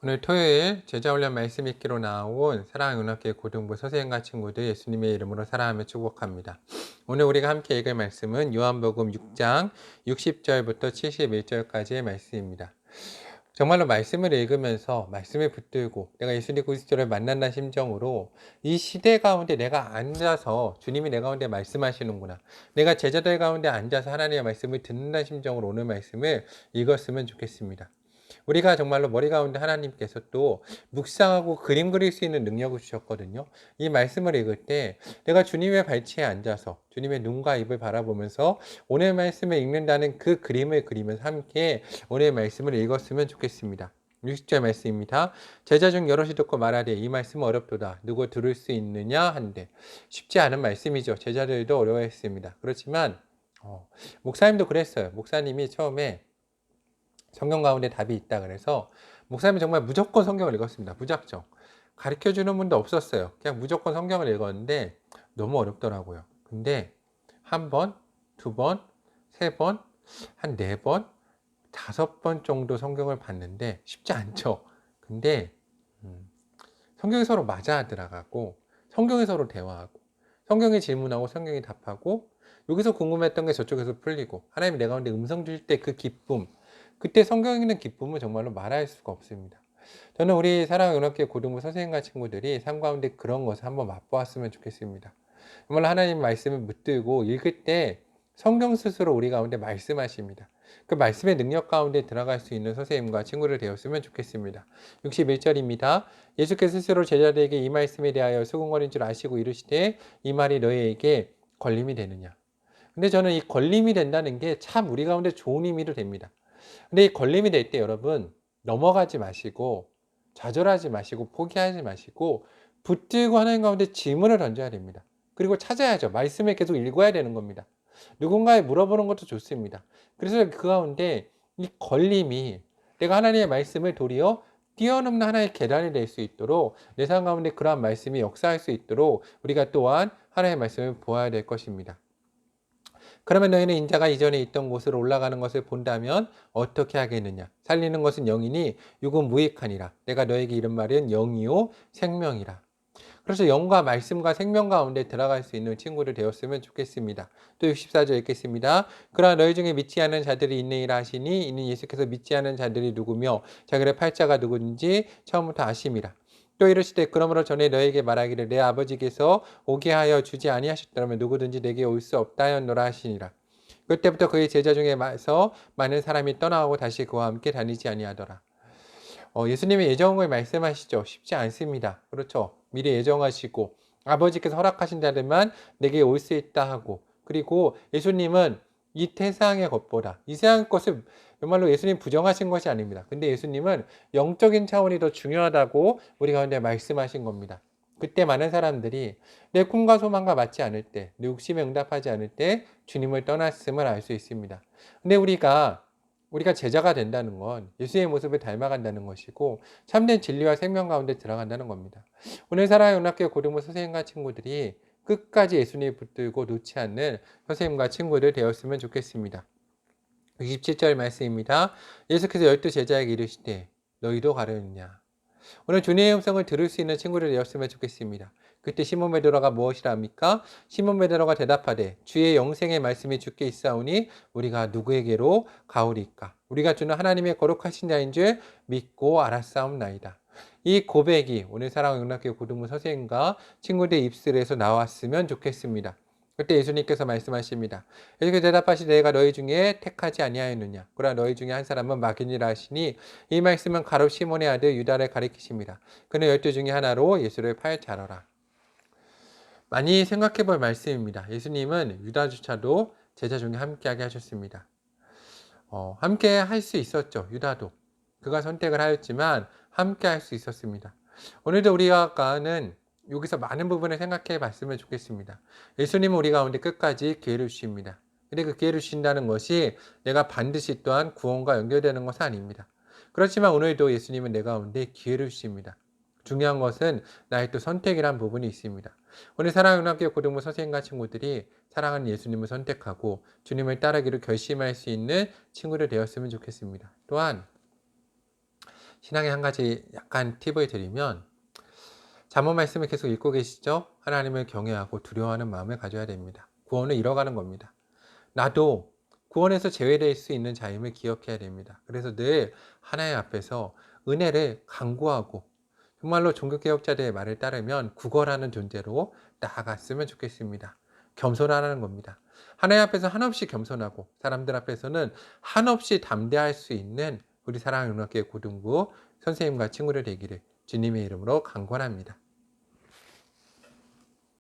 오늘 토요일 제자훈련 말씀 읽기로 나온 사랑하는 은학계 고등부 선생님과 친구들 예수님의 이름으로 사랑하며 축복합니다. 오늘 우리가 함께 읽을 말씀은 요한복음 6장 60절부터 71절까지의 말씀입니다. 정말로 말씀을 읽으면서 말씀을 붙들고 내가 예수님 그리스도를 만난다는 심정으로 이 시대 가운데 내가 앉아서 주님이 내 가운데 말씀하시는구나. 내가 제자들 가운데 앉아서 하나님의 말씀을 듣는다는 심정으로 오늘 말씀을 읽었으면 좋겠습니다. 우리가 정말로 머리 가운데 하나님께서 또 묵상하고 그림 그릴 수 있는 능력을 주셨거든요. 이 말씀을 읽을 때 내가 주님의 발치에 앉아서 주님의 눈과 입을 바라보면서 오늘 말씀을 읽는다는 그 그림을 그리면서 함께 오늘 말씀을 읽었으면 좋겠습니다. 60절 말씀입니다. 제자 중 여럿이 듣고 말하되 이 말씀은 어렵도다. 누구 들을 수 있느냐 한데 쉽지 않은 말씀이죠. 제자들도 어려워했습니다. 그렇지만 목사님도 그랬어요. 목사님이 처음에 성경 가운데 답이 있다 그래서 목사님이 정말 무조건 성경을 읽었습니다. 무작정. 가르쳐주는 분도 없었어요. 그냥 무조건 성경을 읽었는데 너무 어렵더라고요. 근데 한 번, 두 번, 세 번, 한 네 번, 다섯 번 정도 성경을 봤는데 쉽지 않죠. 근데 성경이 서로 맞아 들어가고 성경이 서로 대화하고 성경이 질문하고 성경이 답하고 여기서 궁금했던 게 저쪽에서 풀리고 하나님이 내 가운데 음성 주실 때 그 기쁨, 그때 성경 읽는 기쁨은 정말로 말할 수가 없습니다. 저는 우리 사랑하는 은학계 고등부 선생님과 친구들이 삶 가운데 그런 것을 한번 맛보았으면 좋겠습니다. 정말 하나님 말씀을 붙들고 읽을 때 성경 스스로 우리 가운데 말씀하십니다. 그 말씀의 능력 가운데 들어갈 수 있는 선생님과 친구를 되었으면 좋겠습니다. 61절입니다. 예수께서 스스로 제자들에게 이 말씀에 대하여 수군거린 줄 아시고 이르시되 이 말이 너희에게 걸림이 되느냐. 근데 저는 이 걸림이 된다는 게 참 우리 가운데 좋은 의미로 됩니다. 근데 이 걸림이 될 때 여러분 넘어가지 마시고 좌절하지 마시고 포기하지 마시고 붙들고 하나님 가운데 질문을 던져야 됩니다. 그리고 찾아야죠. 말씀을 계속 읽어야 되는 겁니다. 누군가에 물어보는 것도 좋습니다. 그래서 그 가운데 이 걸림이 내가 하나님의 말씀을 도리어 뛰어넘는 하나의 계단이 될 수 있도록 내 삶 가운데 그러한 말씀이 역사할 수 있도록 우리가 또한 하나님의 말씀을 보아야 될 것입니다. 그러면 너희는 인자가 이전에 있던 곳으로 올라가는 것을 본다면 어떻게 하겠느냐? 살리는 것은 영이니 육은 무익하니라. 내가 너에게 이른 말은 영이요 생명이라. 그래서 영과 말씀과 생명 가운데 들어갈 수 있는 친구를 되었으면 좋겠습니다. 또 64절 읽겠습니다. 그러나 너희 중에 믿지 않는 자들이 있느니라 하시니 이는 예수께서 믿지 않는 자들이 누구며 자기의 팔자가 누구인지 처음부터 아심이라. 또 이르시되 그러므로 전에 너에게 말하기를 내 아버지께서 오게 하여 주지 아니하셨더라면 누구든지 내게 올 수 없다 하였노라 하시니라. 그때부터 그의 제자 중에서 많은 사람이 떠나가고 다시 그와 함께 다니지 아니하더라. 예수님의 예정을 말씀하시죠. 쉽지 않습니다. 그렇죠. 미리 예정하시고 아버지께서 허락하신 자들만 내게 올 수 있다 하고 그리고 예수님은 이 세상의 것보다 이 세상 것을 정말로 예수님 부정하신 것이 아닙니다. 근데 예수님은 영적인 차원이 더 중요하다고 우리 가운데 말씀하신 겁니다. 그때 많은 사람들이 내 꿈과 소망과 맞지 않을 때, 내 욕심에 응답하지 않을 때 주님을 떠났음을 알 수 있습니다. 근데 우리가 제자가 된다는 건 예수의 모습을 닮아간다는 것이고 참된 진리와 생명 가운데 들어간다는 겁니다. 오늘 사랑하는 은학교 고등부 선생님과 친구들이 끝까지 예수님을 붙들고 놓지 않는 선생님과 친구들 되었으면 좋겠습니다. 67절 말씀입니다. 예수께서 12제자에게 이르시되 너희도 가려느냐. 오늘 주님의 음성을 들을 수 있는 친구를 되었으면 좋겠습니다. 그때 시몬 베드로가 무엇이라 합니까? 시몬 베드로가 대답하되 주의 영생의 말씀이 주께 있사오니 우리가 누구에게로 가오리까? 우리가 주는 하나님의 거룩하신 자인 줄 믿고 알았사옵나이다. 이 고백이 오늘 사랑하는 영락교 고등부 선생님과 친구들의 입술에서 나왔으면 좋겠습니다. 그때 예수님께서 말씀하십니다. 이렇게 대답하시되 내가 너희 중에 택하지 아니하였느냐? 그러나 너희 중에 한 사람은 마귀니라 하시니 이 말씀은 가롯 시몬의 아들 유다를 가리키십니다. 그는 12 중에 하나로 예수를 팔 자러라. 많이 생각해 볼 말씀입니다. 예수님은 유다조차도 제자 중에 함께하게 하셨습니다. 함께 할 수 있었죠. 유다도. 그가 선택을 하였지만 함께 할 수 있었습니다. 오늘도 우리가는 여기서 많은 부분을 생각해 봤으면 좋겠습니다. 예수님은 우리 가운데 끝까지 기회를 주십니다. 근데 그 기회를 주신다는 것이 내가 반드시 또한 구원과 연결되는 것은 아닙니다. 그렇지만 오늘도 예수님은 내 가운데 기회를 주십니다. 중요한 것은 나의 또 선택이란 부분이 있습니다. 오늘 사랑하는 학교 고등부 선생님과 친구들이 사랑하는 예수님을 선택하고 주님을 따르기로 결심할 수 있는 친구를 되었으면 좋겠습니다. 또한 신앙의 한 가지 약간 팁을 드리면 잠언 말씀을 계속 읽고 계시죠? 하나님을 경외하고 두려워하는 마음을 가져야 됩니다. 구원을 잃어가는 겁니다. 나도 구원에서 제외될 수 있는 자임을 기억해야 됩니다. 그래서 늘 하나님 앞에서 은혜를 간구하고 정말로 종교개혁자들의 말을 따르면 구걸하는 존재로 나아갔으면 좋겠습니다. 겸손하라는 겁니다. 하나님 앞에서 한없이 겸손하고 사람들 앞에서는 한없이 담대할 수 있는 우리 사랑하는 은혜교회 고등부 선생님과 친구들 되기를 주님의 이름으로 간구합니다.